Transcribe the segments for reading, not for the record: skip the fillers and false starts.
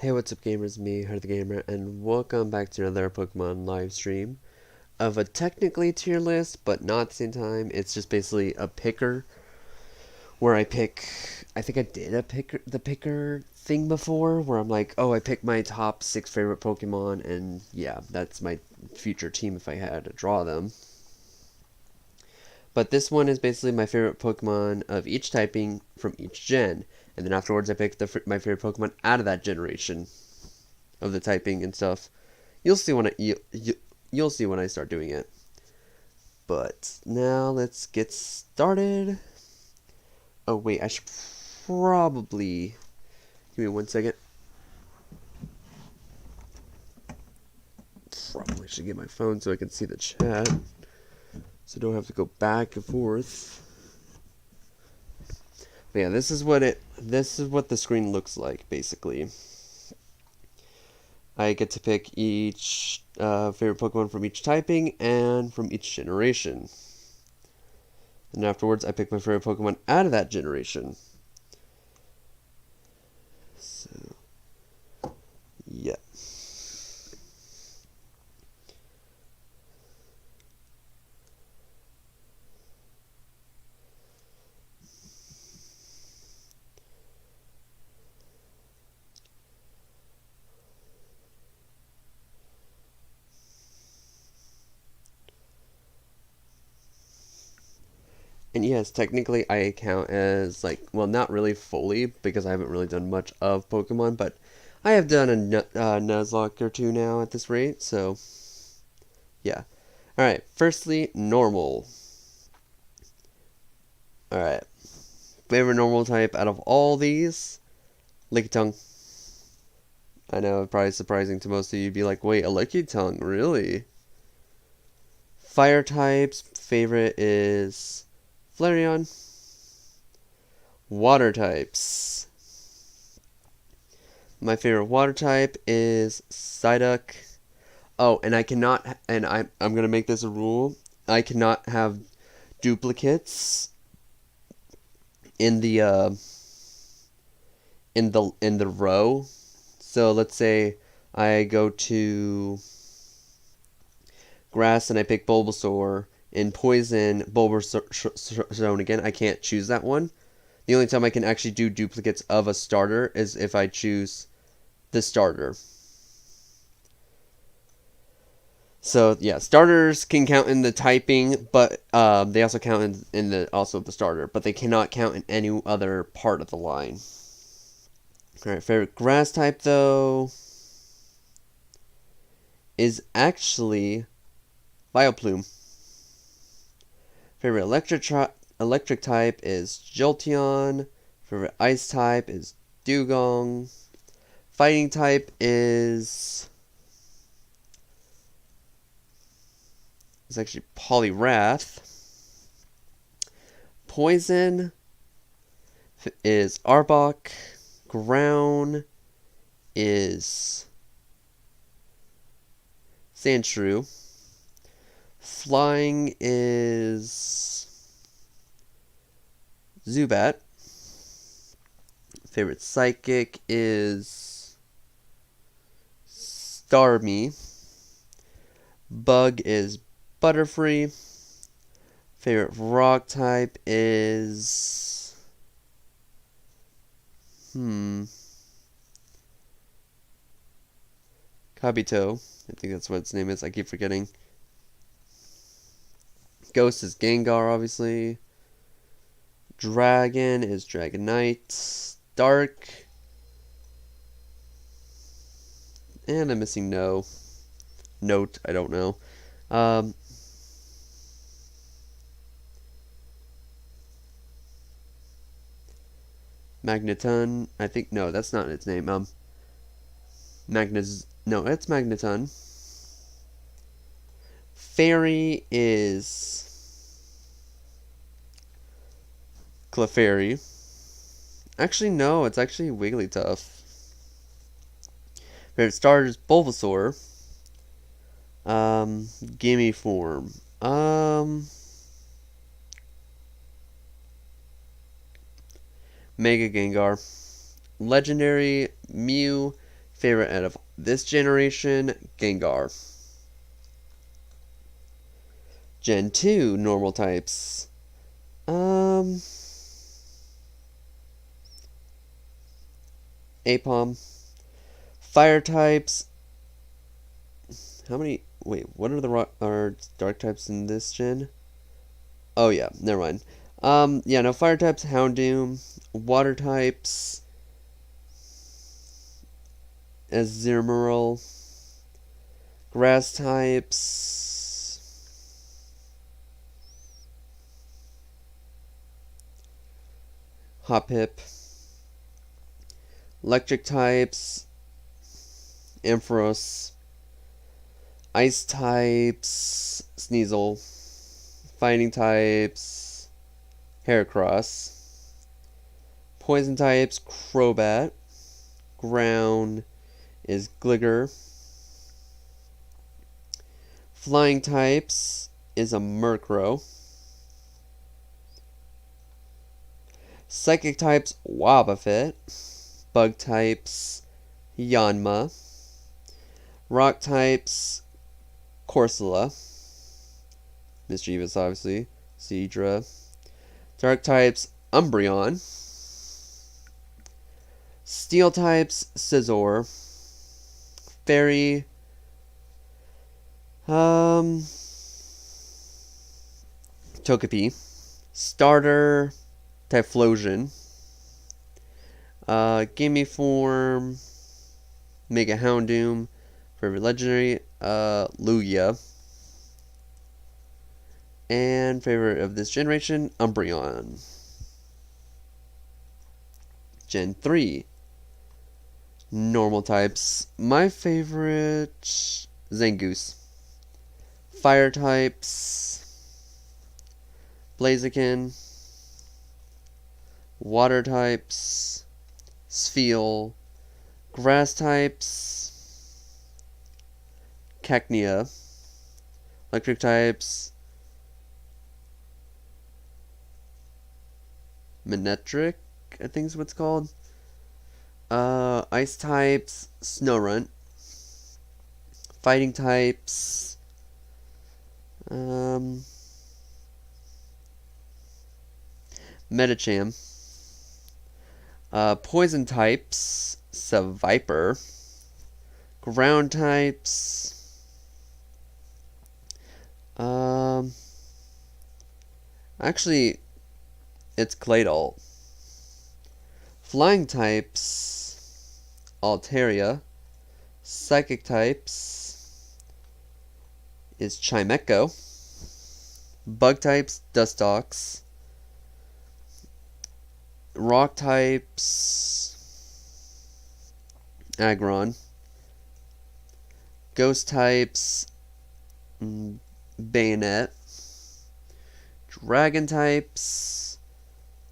Hey, what's up gamers, me, Her the Gamer, and welcome back to another Pokemon live stream of a technically tier list, but not at the same time. It's just basically a picker where I pick, I think I did the picker thing before, where I'm like, oh, I pick my top 6 favorite Pokemon, and yeah, that's my future team if I had to draw them. But this one is basically my favorite Pokemon of each typing from each gen, and then afterwards I pick my favorite Pokemon out of that generation of the typing and stuff. You'll see when you'll see when I start doing it. But now let's get started. Oh wait, I should probably give me 1 second. Probably should get my phone so I can see the chat, so I don't have to go back and forth. But yeah, this is what the screen looks like basically. I get to pick each favorite Pokemon from each typing and from each generation. And afterwards, I pick my favorite Pokemon out of that generation. So, yeah. And yes, technically I count as, like, well, not really fully, because I haven't really done much of Pokemon, but I have done a Nuzlocke or two now at this rate, so, yeah. Alright, firstly, normal. Alright. Favorite normal type out of all these? Lickitung. I know, probably surprising to most of you, be like, wait, a Lickitung, really? Fire types, favorite is Flareon. Water types. My favorite water type is Psyduck. Oh, and I cannot, and I'm gonna make this a rule. I cannot have duplicates in the in the row. So let's say I go to grass and I pick Bulbasaur. In poison, Bulbasaur zone again. I can't choose that one. The only time I can actually do duplicates of a starter is if I choose the starter. So yeah, starters can count in the typing, but they also count in the starter, but they cannot count in any other part of the line. All right, favorite grass type though is actually Vileplume. Favorite electric type is Jolteon. Favorite ice type is Dugong. Fighting type is actually Poliwrath. Poison is Arbok. Ground is Sandshrew. Flying is Zubat. Favorite psychic is Starmie. Bug is Butterfree. Favorite rock type is Kabuto. I think that's what its name is. I keep forgetting. Ghost is Gengar, obviously. Dragon is Dragonite. Dark. And I'm missing Note, I don't know. Magneton. I think, no, that's not its name. No, it's Magneton. Fairy is Clefairy. Actually, no, it's actually Wigglytuff. Favorite starter is Bulbasaur. Gimme form. Mega Gengar. Legendary Mew. Favorite out of this generation, Gengar. Gen 2 normal types. Aipom. Fire types. How many? Wait, what are the dark types in this gen? Oh yeah, never mind. Yeah, no, fire types, Houndoom. Water types, Azumarill. Grass types, Hoppip. Electric types, Ampharos. Ice types, Sneasel. Fighting types, Heracross. Poison types, Crobat. Ground is Gligar. Flying types is a Murkrow. Psychic types, Wobbuffet. Bug types, Yanma. Rock types, Corsola. Mischievous, obviously. Seadra. Dark types, Umbreon. Steel types, Scizor. Fairy. Togepi. Starter, Typhlosion. Gimme Form, Mega Houndoom. Favorite Legendary, Lugia. And favorite of this generation, Umbreon. Gen 3. Normal types. My favorite, Zangoose. Fire types, Blaziken. Water types, Spheal. Grass types, Cacnea. Electric types, Manectric, I think is what it's called. Ice types, Snorunt. Fighting types, Medicham. Poison types, Seviper. Ground types, actually, it's Claydol. Flying types, Altaria. Psychic types is Chimecho. Bug types, Dustox. Rock types, Aggron. Ghost types, Bayonet. Dragon types,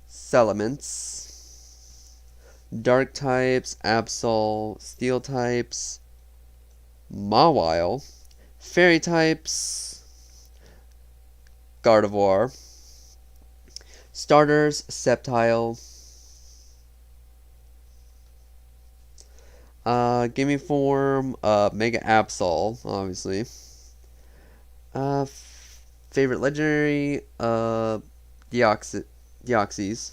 Salamence. Dark types, Absol. Steel types, Mawile. Fairy types, Gardevoir. Starters, Sceptile. Gimme Form, Mega Absol, obviously. Favorite Legendary, Deoxys.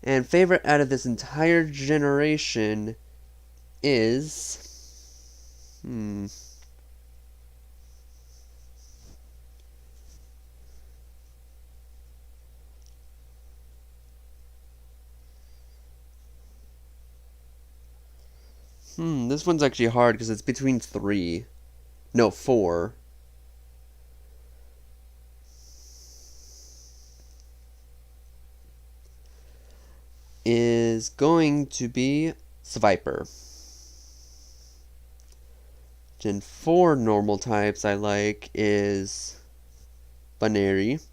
And favorite out of this entire generation is... this one's actually hard because it's between 3. No, 4. Is going to be Seviper. Gen 4 normal types I like is Baneri.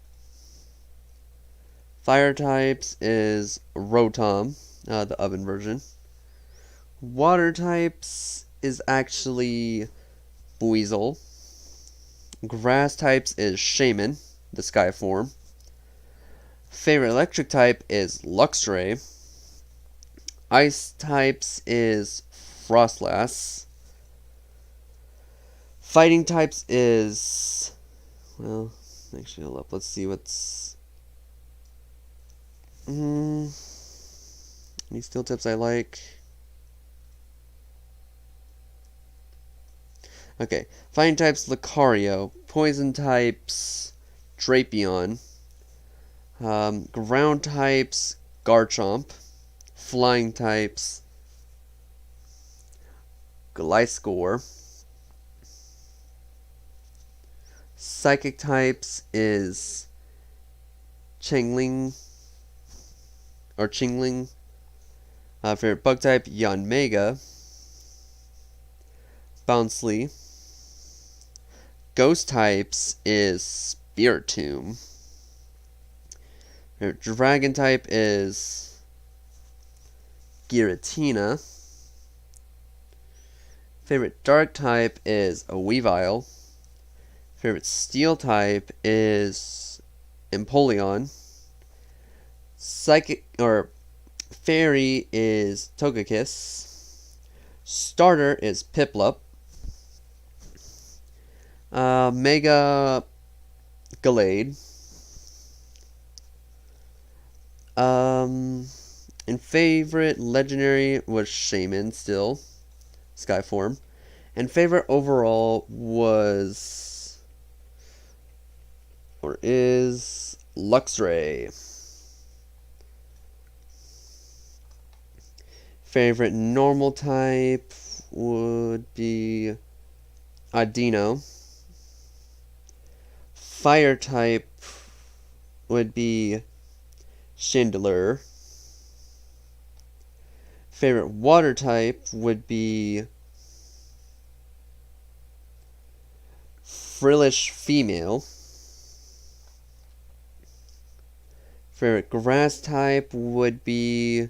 Fire types is Rotom, the oven version. Water types is actually Buizel. Grass types is Shaman, the Sky form. Favorite electric type is Luxray. Ice types is Froslass. Fighting types is, well, actually, hold up. Let's see what's any steel types I like. Okay, fighting types Lucario, poison types Drapion, ground types Garchomp, flying types Gliscor. Psychic types is Chingling. Favorite bug type Yanmega. Bouncely. Ghost types is Spiritomb. Favorite dragon type is Giratina. Favorite dark type is a Weavile. Favorite steel type is Empoleon. Psychic or fairy is Togekiss. Starter is Piplup. Mega Gallade. And favorite legendary was Shaman still. Skyform. And favorite overall was, or is, Luxray. Favorite normal type would be Audino. Fire type would be Chandelure. Favorite water type would be Frillish Female. Favorite grass type would be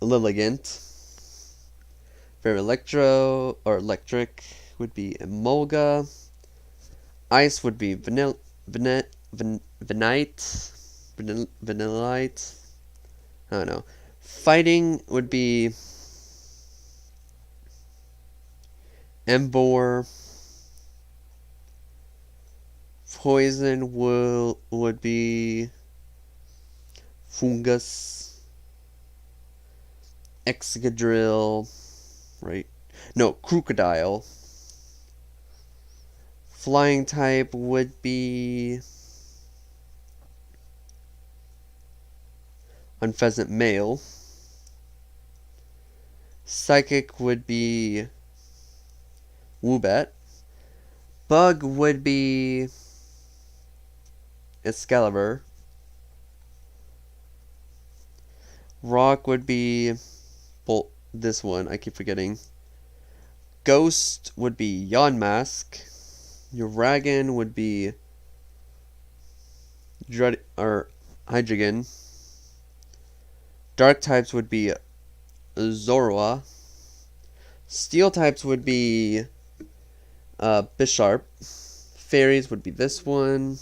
Lilligant. Favorite electric would be Emolga. Ice would be Vanillite. I don't know. Fighting would be Emboar. Poison would be Fungus. Excadrill. Right? No, Crocodile. Flying type would be Unpheasant Male. Psychic would be Woobat. Bug would be Excalibur. Rock would be, well, this one, I keep forgetting. Ghost would be Yonmask. Uragan would be Hydreigon. Dark types would be Zorua. Steel types would be Bisharp. Fairies would be this one.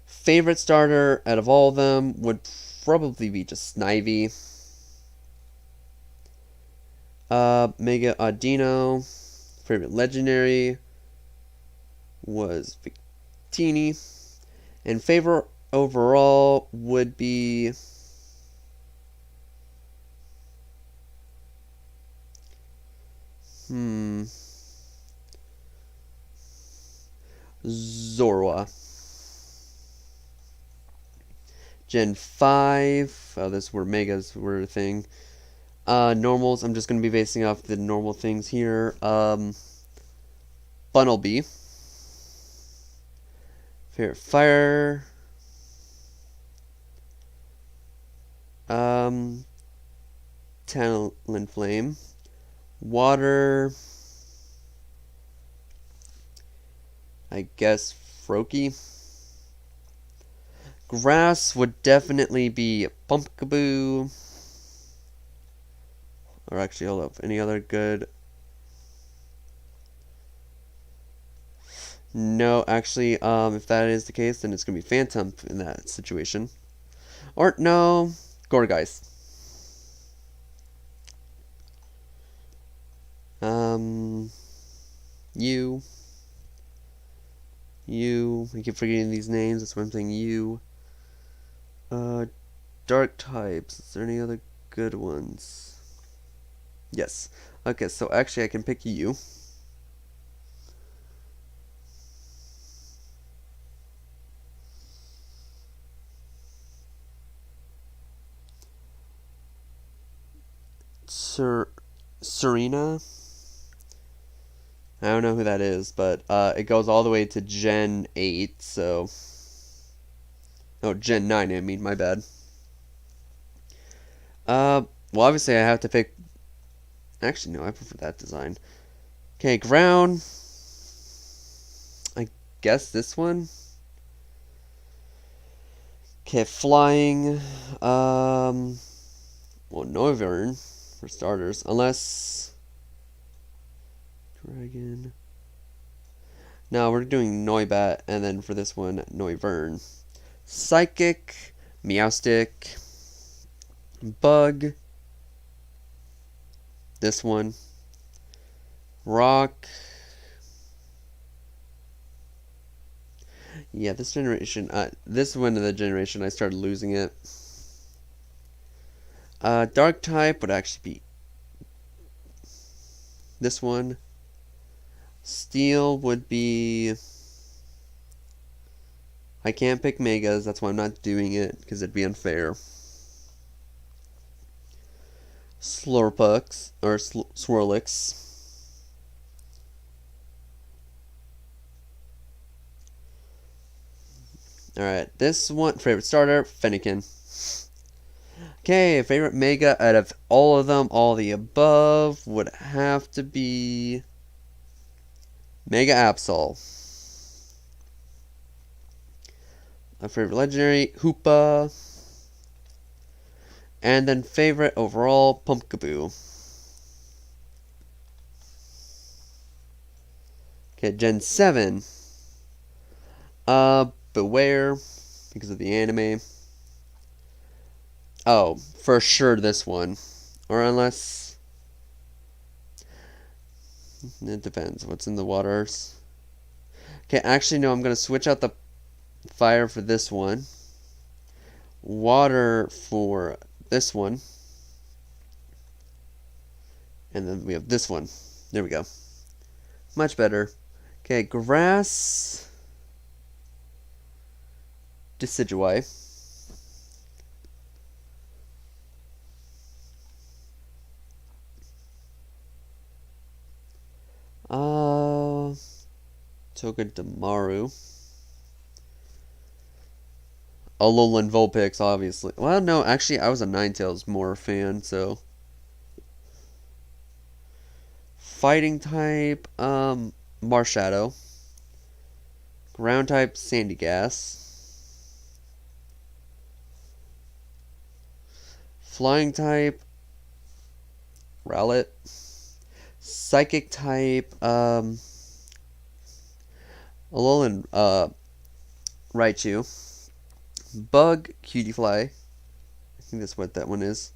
Favorite starter out of all of them would probably be just Snivy. Mega Audino. Favorite legendary was Victini. And favorite overall would be Zorua. Gen 5. Oh, this where Megas were a thing. Normals, I'm just going to be basing off the normal things here. Bunnelby. Favorite fire. Talonflame. Water. I guess Froakie. Grass would definitely be Pumpkaboo. Or actually, hold up. Any other good? No, actually, if that is the case, then it's going to be Phantom in that situation. Or, no, Gourgeist. You. I keep forgetting these names, that's why I'm saying you. Dark types. Is there any other good ones? Yes. Okay, so actually I can pick you. Serena? I don't know who that is, but it goes all the way to Gen 8, so... Oh, Gen 9, I mean, my bad. Well, obviously I have to pick... Actually, no, I prefer that design. Okay, ground. I guess this one? Okay, flying. Well, Noivern, for starters. Unless... Dragon... No, we're doing Noibat, and then for this one, Noivern. Psychic, Meowstic, Bug, this one, Rock. Yeah, this generation, this one of the generation, I started losing it. Dark type would actually be this one. Steel would be... I can't pick Megas, that's why I'm not doing it, because it'd be unfair. Slurpucks, or Swirlix. Alright, this one, favorite starter, Fennekin. Okay, favorite Mega out of all of them, all the above, would have to be... Mega Absol. My favorite legendary, Hoopa. And then favorite overall, Pumpkaboo. Okay, Gen 7. Beware, because of the anime. Oh, for sure this one. Or unless... It depends. What's in the waters? Okay, actually, no, I'm going to switch out the fire for this one. Water for this one. And then we have this one. There we go. Much better. Okay, grass. Decidueye. Togedemaru. Alolan Vulpix, obviously. Well, no, actually, I was a Ninetales more fan, so... Fighting type, Marshadow. Ground type, Sandygast. Flying type, Rowlet. Psychic type, Alolan, Raichu. Bug, Cutiefly. I think that's what that one is.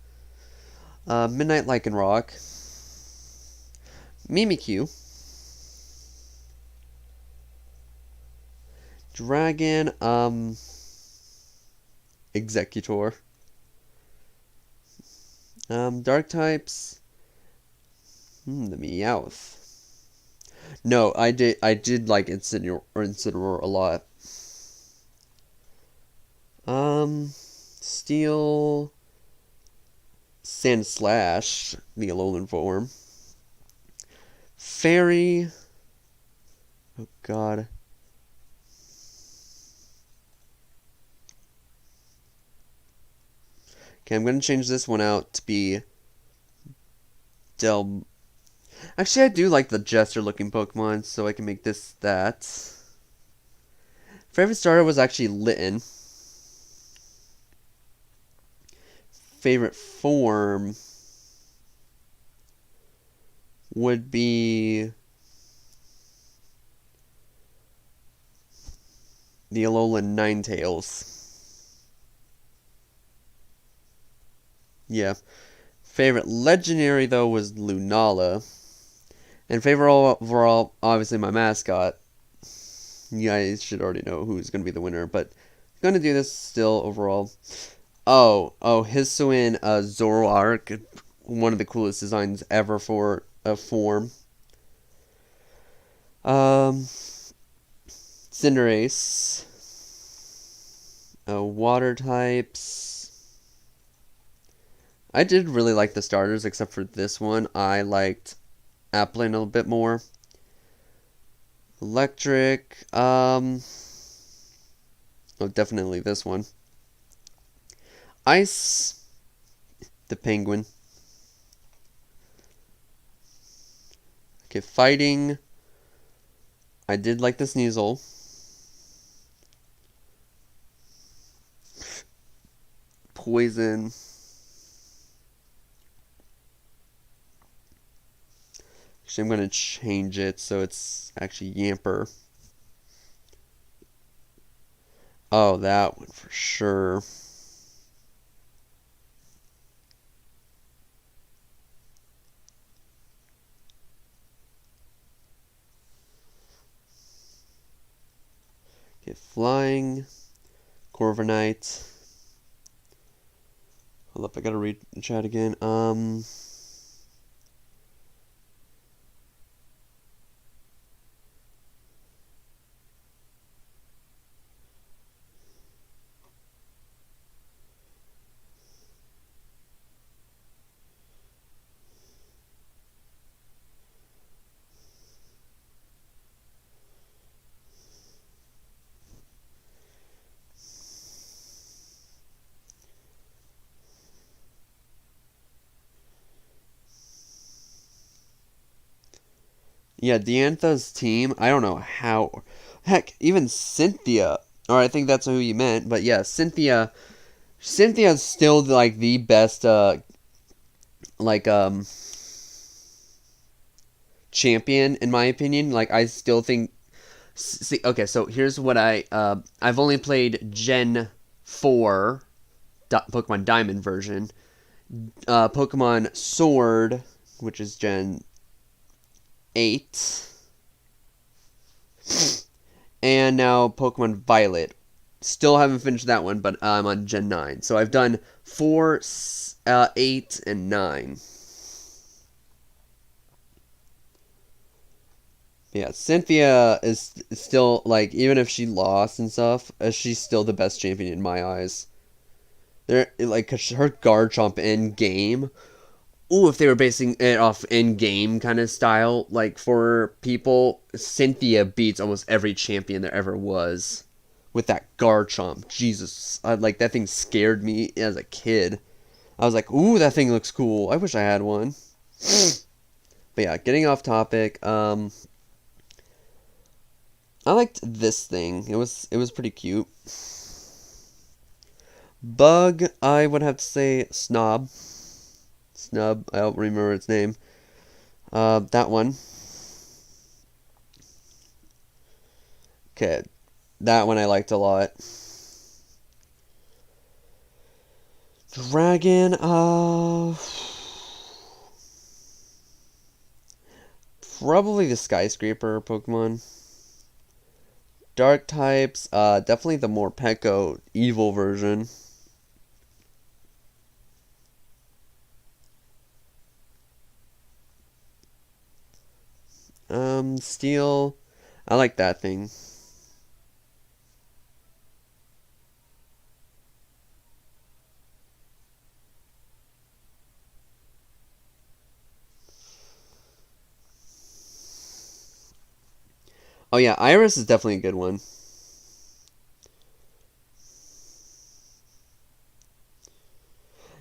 Midnight Lycanroc. Mimikyu. Dragon, Executor. Dark types. The Meowth. No, I did like Incineroar a lot. Steel. Sandslash, the Alolan form. Fairy. Oh god. Okay, I'm going to change this one out to be Actually, I do like the Jester looking Pokemon, so I can make this that. Favorite starter was actually Litten. Favorite form would be the Alolan Ninetales. Yeah. Favorite legendary, though, was Lunala. And favorite overall, obviously, my mascot. You guys should already know who's going to be the winner, but I'm going to do this still overall. Oh, Hisuian Zoroark. One of the coolest designs ever for a form. Cinderace. Water types. I did really like the starters, except for this one. I liked Applin a little bit more. Electric. Definitely this one. Ice. The Penguin. Okay, fighting. I did like the Sneasel. Poison. Actually, I'm going to change it so it's actually Yamper. Oh, that one for sure. Okay, flying. Corviknight. Hold up, I gotta read the chat again. Yeah, Diantha's team, I don't know how. Heck, even Cynthia, or I think that's who you meant, but yeah, Cynthia's still like the best like champion in my opinion. Like I still think see, okay, so here's what I've only played Gen 4 Pokemon Diamond version. Pokemon Sword, which is Gen 8. And now Pokemon Violet. Still haven't finished that one, but I'm on Gen 9. So I've done 4, 8, and 9. Yeah, Cynthia is still, like, even if she lost and stuff, she's still the best champion in my eyes. They're, like, 'cause her Garchomp in game. Ooh, if they were basing it off in-game kind of style, like, for people, Cynthia beats almost every champion there ever was. With that Garchomp. Jesus. Like, that thing scared me as a kid. I was like, ooh, that thing looks cool. I wish I had one. But yeah, getting off topic, I liked this thing. It was pretty cute. Bug, I would have to say Snob. Snub, I don't remember its name. That one. Okay, that one I liked a lot. Dragon, probably the Skyscraper Pokemon. Dark types, definitely the Morpeko evil version. Steel, I like that thing. Oh yeah, Iris is definitely a good one.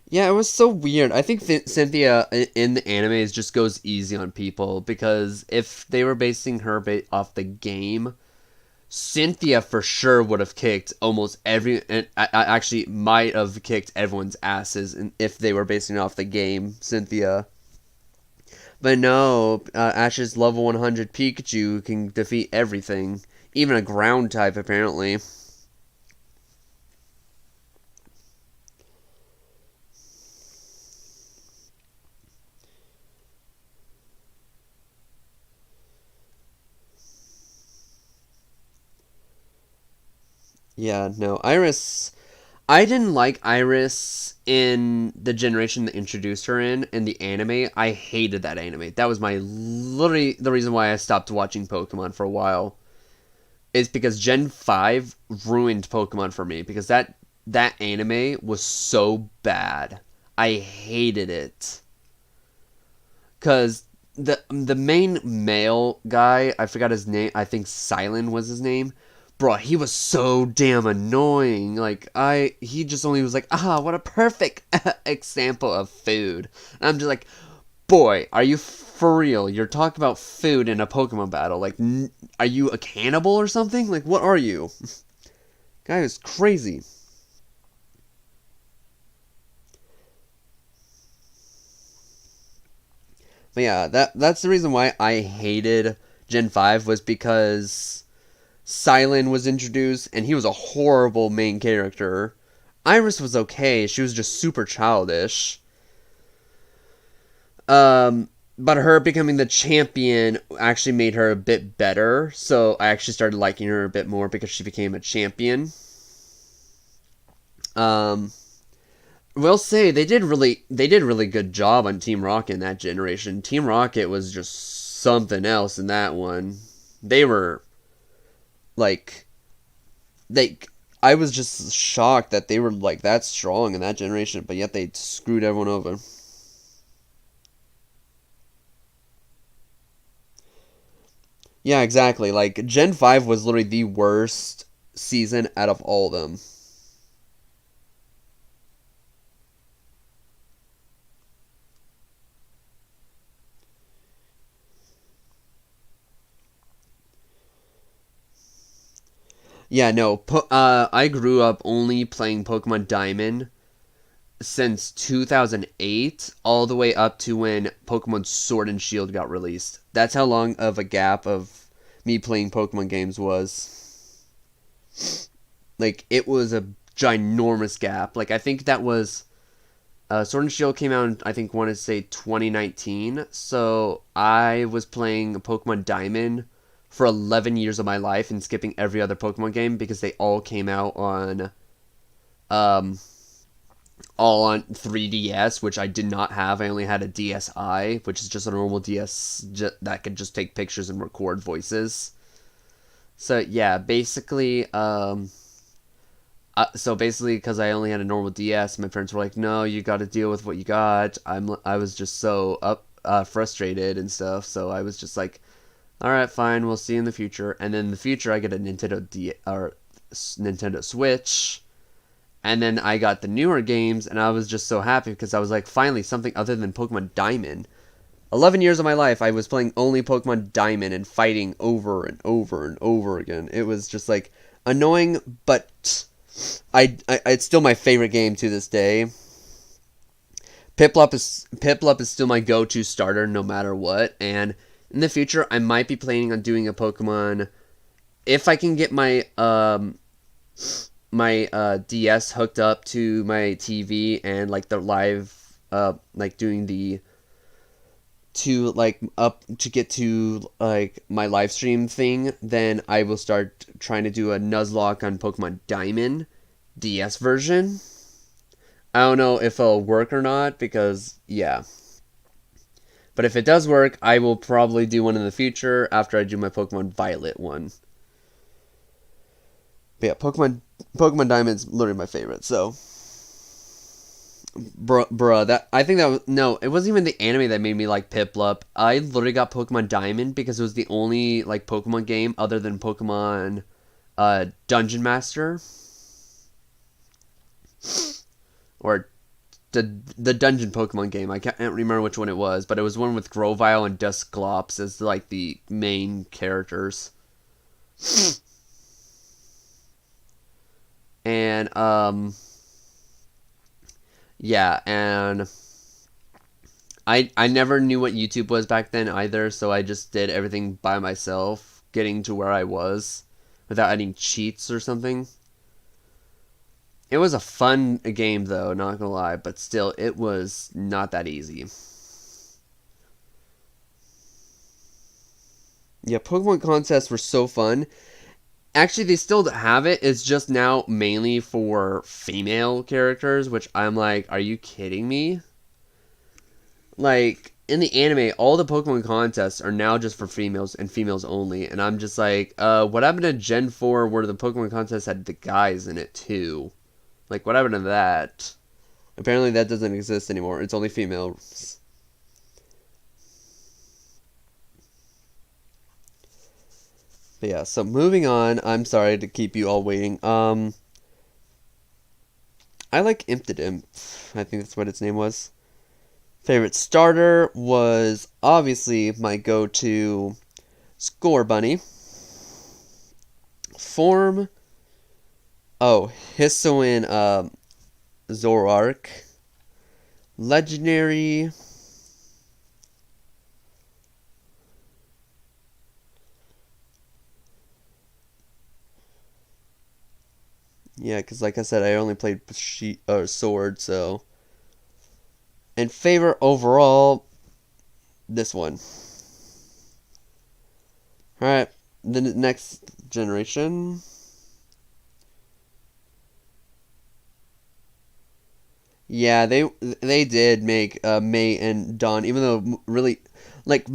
Yeah, it was so weird. I think Cynthia in the animes just goes easy on people because if they were basing her off the game, Cynthia for sure would have kicked almost every. And I actually might have kicked everyone's asses if they were basing it off the game, Cynthia. But no, Ash's level 100 Pikachu can defeat everything, even a ground type apparently. Yeah, no, Iris. I didn't like Iris in the generation that introduced her in the anime. I hated that anime. That was my literally the reason why I stopped watching Pokemon for a while. Is because Gen 5 ruined Pokemon for me because that anime was so bad. I hated it. Cuz the main male guy, I forgot his name. I think Silent was his name. Bro, he was so damn annoying. Like he just only was like, what a perfect example of food. And I'm just like, boy, are you for real? You're talking about food in a Pokemon battle. Like, are you a cannibal or something? Like, what are you? Guy is crazy. But yeah, that's the reason why I hated Gen 5 was because Silent was introduced and he was a horrible main character. Iris was okay. She was just super childish. But her becoming the champion actually made her a bit better. So I actually started liking her a bit more because she became a champion. Um, will say they did really good job on Team Rocket in that generation. Team Rocket was just something else in that one. They were like they. I was just shocked that they were like that strong in that generation, but yet they screwed everyone over. Yeah, exactly. Like Gen 5 was literally the worst season out of all of them. Yeah, no. I grew up only playing Pokemon Diamond since 2008 all the way up to when Pokemon Sword and Shield got released. That's how long of a gap of me playing Pokemon games was. Like it was a ginormous gap. Like I think that was Sword and Shield came out in, I think, want to say 2019. So I was playing Pokemon Diamond for 11 years of my life and skipping every other Pokemon game because they um, all on 3DS, which I did not have. I only had a DSi, which is just a normal DS that could just take pictures and record voices. So yeah, basically, so basically, because I only had a normal DS, my parents were like, "No, you got to deal with what you got." I was just so frustrated and stuff. So I was just like, "All right, fine, we'll see you in the future." And then in the future, I get a Nintendo Switch, and then I got the newer games, and I was just so happy because I was like, finally, something other than Pokemon Diamond. 11 years of my life, I was playing only Pokemon Diamond and fighting over and over and over again. It was just like annoying, but it's still my favorite game to this day. Piplup is still my go-to starter no matter what, and in the future I might be planning on doing a Pokemon if I can get my DS hooked up to my TV and like the live like doing the to like up to get to like my live stream thing, then I will start trying to do a Nuzlocke on Pokemon Diamond DS version. I don't know if it'll work or not because yeah. But if it does work, I will probably do one in the future after I do my Pokemon Violet one. But yeah, Pokemon Diamond's literally my favorite. So, bruh, that I think that was no, it wasn't even the anime that made me like Piplup. I literally got Pokemon Diamond because it was the only like Pokemon game other than Pokemon Dungeon Master or the dungeon Pokemon game. I can't remember which one it was, but it was one with Grovyle and Dusclops as like the main characters. And yeah, and I never knew what YouTube was back then either, so I just did everything by myself, getting to where I was without any cheats or something. It was a fun game though, not gonna lie, but still it was not that easy. Yeah, Pokemon contests were so fun. Actually, they still have it. It's just now mainly for female characters, which I'm like, are you kidding me? Like, in the anime, all the Pokemon contests are now just for females and females only. And I'm just like, what happened to Gen 4 where the Pokemon contest had the guys in it too? Like, what happened to that? Apparently that doesn't exist anymore. It's only females. But yeah, so moving on. I'm sorry to keep you all waiting. I like Impidimp. I think that's what its name was. Favorite starter was obviously my go-to Scorbunny. Form, oh, Hisuian Zoroark. Legendary. Yeah, because like I said, I only played Sword, so. And favorite overall, this one. Alright, the next generation. Yeah, they did make May and Dawn, even though really, like,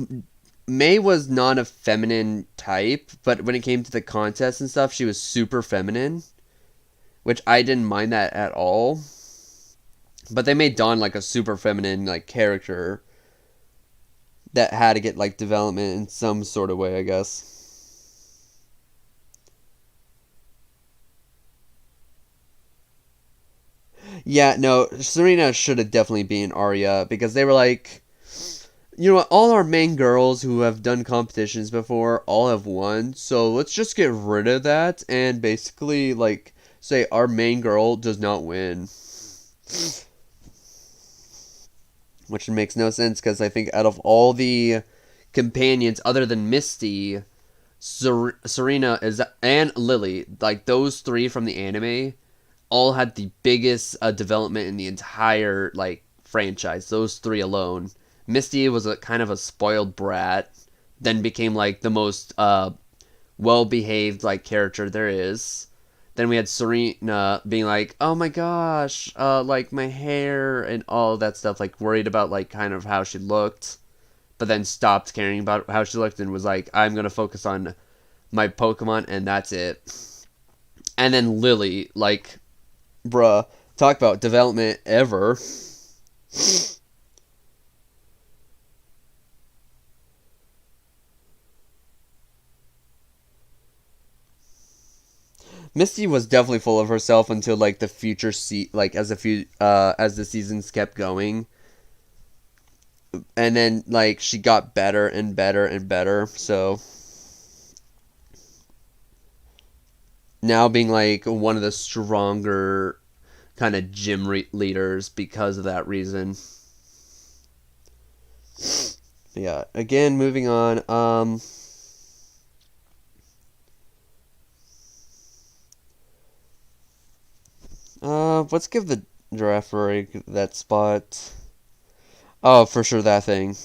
May was not a feminine type, but when it came to the contest and stuff, she was super feminine, which I didn't mind that at all. But they made Dawn like a super feminine like character that had to get like development in some sort of way, I guess. Yeah, no, Serena should have definitely been Arya because they were like, you know what, all our main girls who have done competitions before all have won, so let's just get rid of that and basically like say our main girl does not win. Which makes no sense because I think out of all the companions other than Misty, Serena is and Lily, like those three from the anime, all had the biggest development in the entire like franchise. Those three alone. Misty was a kind of a spoiled brat, then became like the most well behaved like character there is. Then we had Serena being like, "Oh my gosh, like my hair and all that stuff," like worried about like kind of how she looked, but then stopped caring about how she looked and was like, "I'm gonna focus on my Pokemon and that's it." And then Lily, like, bruh, talk about development ever. Misty was definitely full of herself until like the future like as the seasons kept going, and then like she got better and better and better. So now being like one of the stronger kind of gym leaders because of that reason. Yeah. Again, moving on. Let's give the Girafarig that spot. Oh, for sure that thing.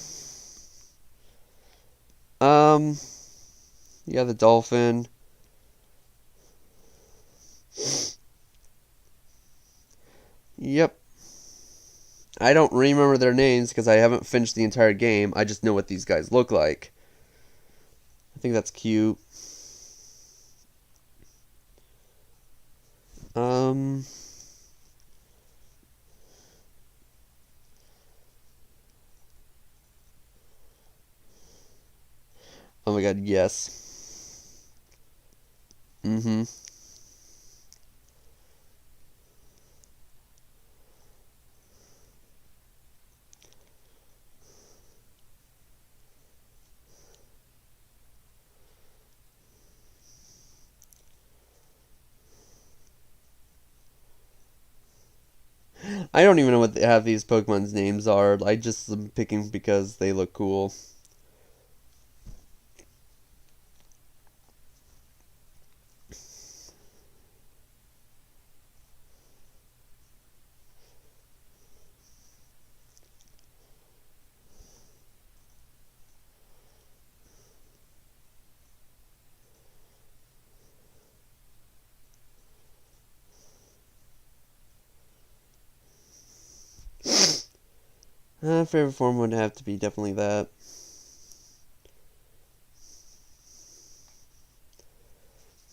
Um, yeah, the dolphin. Yep. I don't remember their names because I haven't finished the entire game. I just know what these guys look like. I think that's cute. Um, oh my god, yes. Mm-hmm. I don't even know what half these Pokemon's names are. I just am picking because they look cool. Favorite form would have to be definitely that.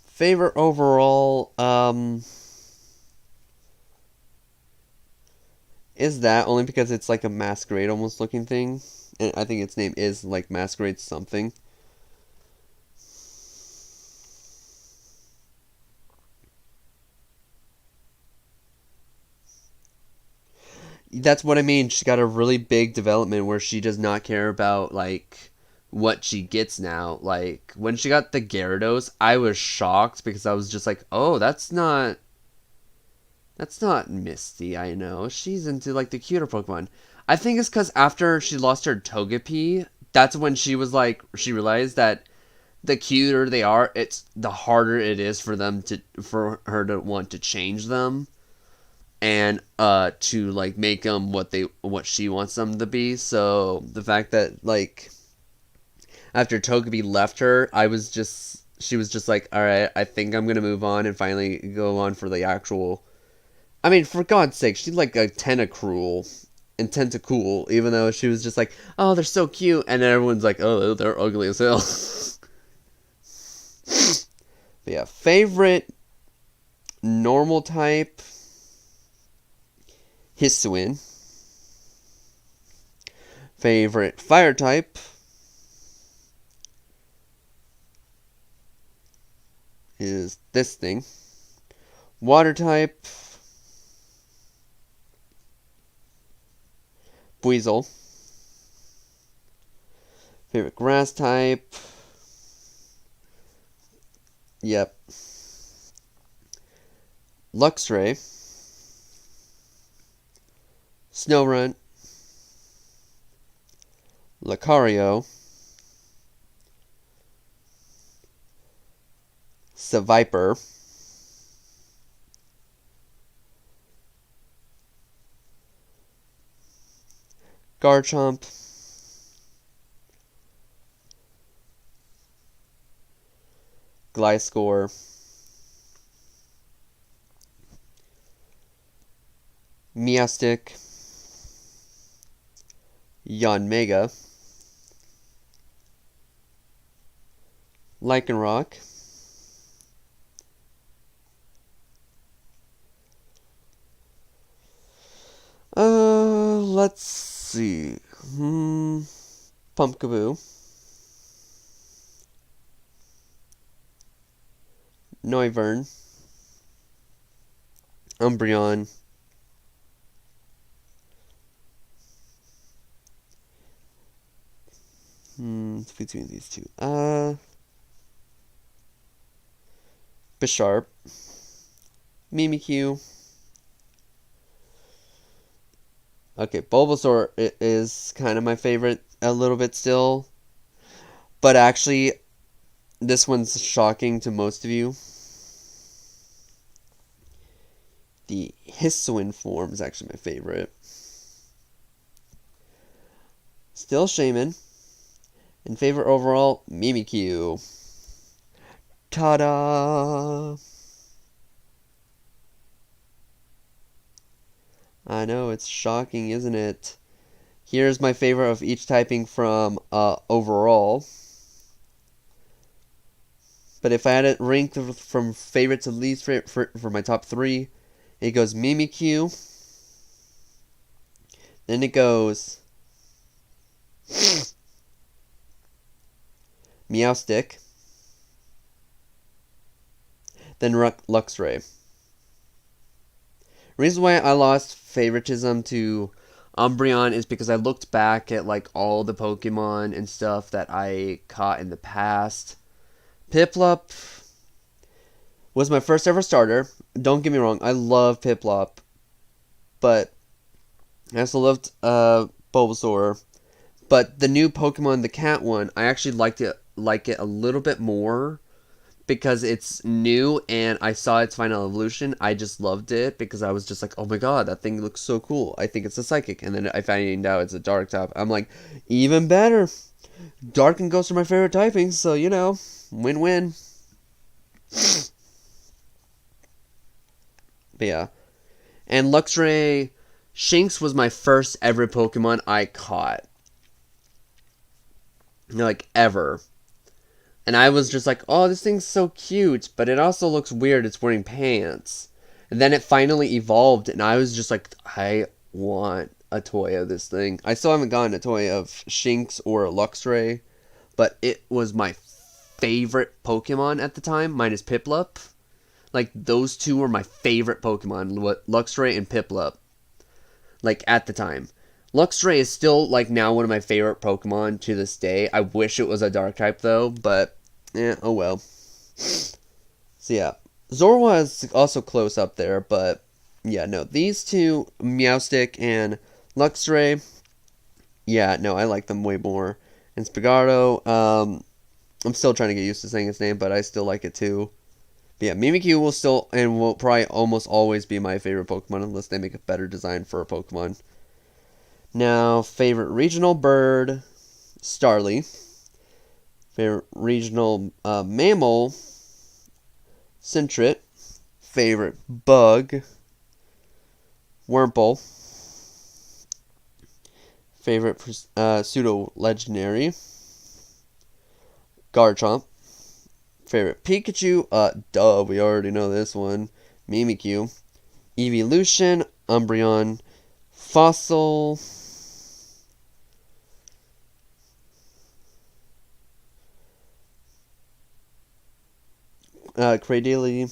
Favorite overall, is that only because it's like a masquerade almost looking thing. And I think its name is like masquerade something. That's what I mean. She got a really big development where she does not care about like what she gets now. Like when she got the Gyarados, I was shocked because I was just like, "Oh, that's not Misty, I know. She's into like the cuter Pokemon." I think it's cuz after she lost her Togepi, that's when she was like she realized that the cuter they are, it's the harder it is for her to want to change them and to like make them what she wants them to be. So the fact that like after Togepi left her, she was just like, all right, I think I'm gonna move on and finally go on for the actual. I mean, for God's sake, she's like a Tentacruel and Tentacool, even though she was just like, oh, they're so cute, and everyone's like, oh, they're ugly as hell. But yeah, favorite normal type, Hisuian. Favorite fire type is this thing. Water type, Buizel. Favorite grass type, yep, Luxray. Snorunt, Lucario, Seviper, Garchomp, Gliscor, Meowstic, Yanmega, Lycanroc, let's see, Pumpkaboo, Noivern, Umbreon, it's between these two. Bisharp, Mimikyu. Okay, Bulbasaur is kind of my favorite a little bit still. But actually, this one's shocking to most of you. The Hisuian form is actually my favorite. Still Shaman. And favorite overall, Mimikyu. Ta-da! I know, it's shocking, isn't it? Here's my favorite of each typing from overall. But if I had it ranked from favorite to least favorite for my top 3, it goes Mimikyu. Then it goes Meowstic. Then Luxray. Reason why I lost favoritism to Umbreon is because I looked back at like all the Pokemon and stuff that I caught in the past. Piplup was my first ever starter. Don't get me wrong, I love Piplup, but I also loved Bulbasaur. But the new Pokemon, the cat one, I actually like it a little bit more because it's new and I saw its final evolution. I just loved it because I was just like, oh my god, that thing looks so cool. I think it's a psychic. And then I find out it's a dark type. I'm like, even better. Dark and Ghost are my favorite typings, so you know, win-win. But yeah. And Luxray, Shinx was my first ever Pokemon I caught. Like, ever. And I was just like, oh, this thing's so cute, but it also looks weird. It's wearing pants. And then it finally evolved, and I was just like, I want a toy of this thing. I still haven't gotten a toy of Shinx or Luxray, but it was my favorite Pokemon at the time, minus Piplup. Like, those two were my favorite Pokemon, Luxray and Piplup. Like, at the time. Luxray is still, like, now one of my favorite Pokemon to this day. I wish it was a Dark type, though, but, oh well. So, yeah. Zorua is also close up there, but, yeah, no. These two, Meowstic and Luxray, yeah, no, I like them way more. And Spigardo, I'm still trying to get used to saying its name, but I still like it, too. But yeah, Mimikyu will still, and will probably almost always be my favorite Pokemon, unless they make a better design for a Pokemon. Now, favorite regional bird, Starly. Favorite regional mammal, Sentret. Favorite bug, Wurmple. Favorite pseudo-legendary, Garchomp. Favorite Pikachu, duh, we already know this one, Mimikyu. Evolution, Umbreon. Fossil, Cradily.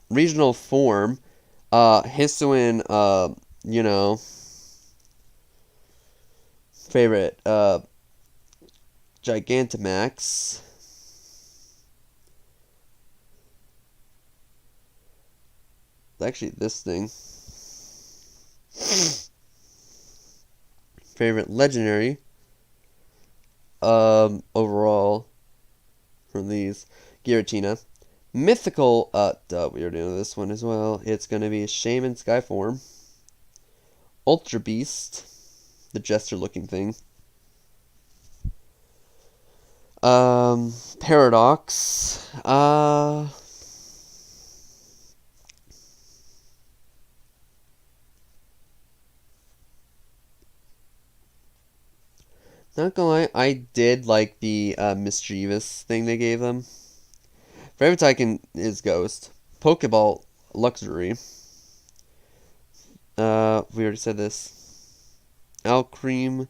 Regional form, Hisuian, you know. Favorite, Gigantamax. Actually, this thing. Favorite legendary, overall, from these, Giratina. Mythical, duh, we already know this one as well. It's gonna be Shaman Skyform. Ultra Beast, the jester-looking thing. Paradox. Not gonna lie, I did like the mischievous thing they gave them. Favorite Tycoon is Ghost. Pokeball, Luxury. We already said this. Alcreme.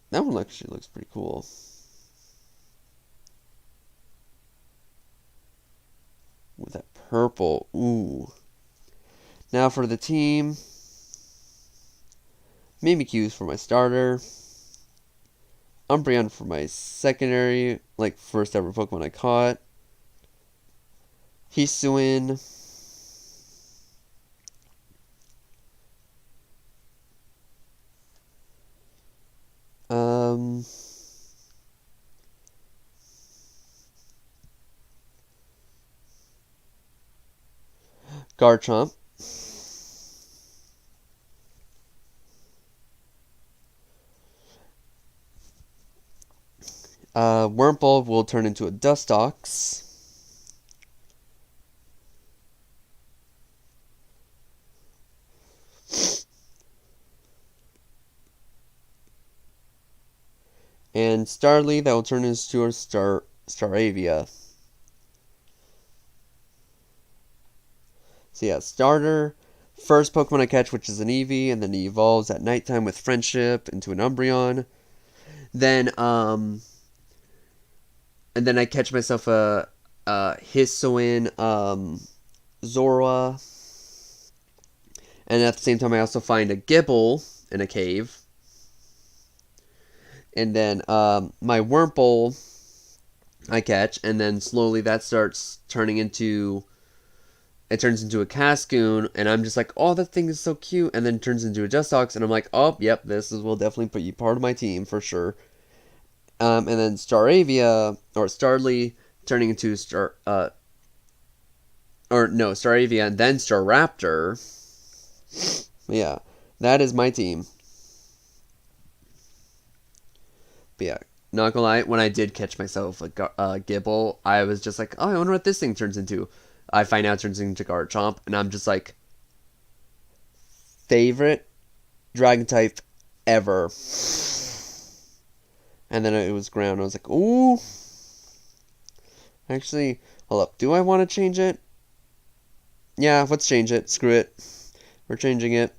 That one actually looks pretty cool. With that purple. Ooh. Now for the team. Mimikyu's for my starter. Umbreon for my secondary, like first ever Pokemon I caught. Hisuian. Garchomp. Wurmple will turn into a Dustox. And Starly, that will turn into a Staravia. So yeah, starter, first Pokemon I catch, which is an Eevee, and then he evolves at nighttime with friendship into an Umbreon. Then, and then I catch myself a Hisuian, Zorua. And at the same time, I also find a Gible in a cave. And then my Wurmple I catch, and then slowly that starts turning into... It turns into a Cascoon, and I'm just like, oh, that thing is so cute. And then it turns into a Dustox, and I'm like, oh, yep, will definitely put you part of my team for sure. And then Staravia, or Starly, turning into Staravia, and then Staraptor. Yeah, that is my team. But yeah, not gonna lie, when I did catch myself a Gible, I was just like, oh, I wonder what this thing turns into. I find out it turns into Garchomp, and I'm just like, favorite dragon type ever. And then it was ground. I was like, ooh. Actually, hold up. Do I want to change it? Yeah, let's change it. Screw it. We're changing it.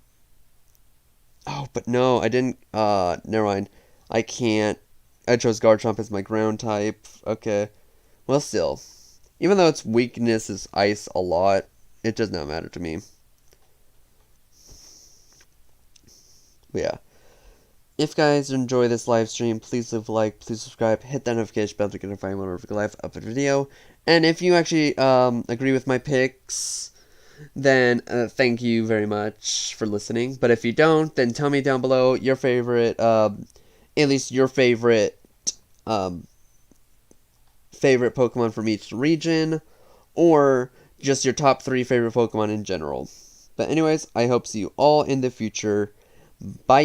Oh, but no, I didn't. Never mind. I can't. I chose Garchomp as my ground type. Okay. Well, still. Even though its weakness is ice a lot, it does not matter to me. But yeah. If guys enjoy this live stream, please leave a like, please subscribe, hit that notification bell to get notified whenever I live upload a video. And if you actually agree with my picks, then thank you very much for listening. But if you don't, then tell me down below your favorite, at least your favorite Pokemon from each region, or just your top 3 favorite Pokemon in general. But anyways, I hope to see you all in the future. Bye!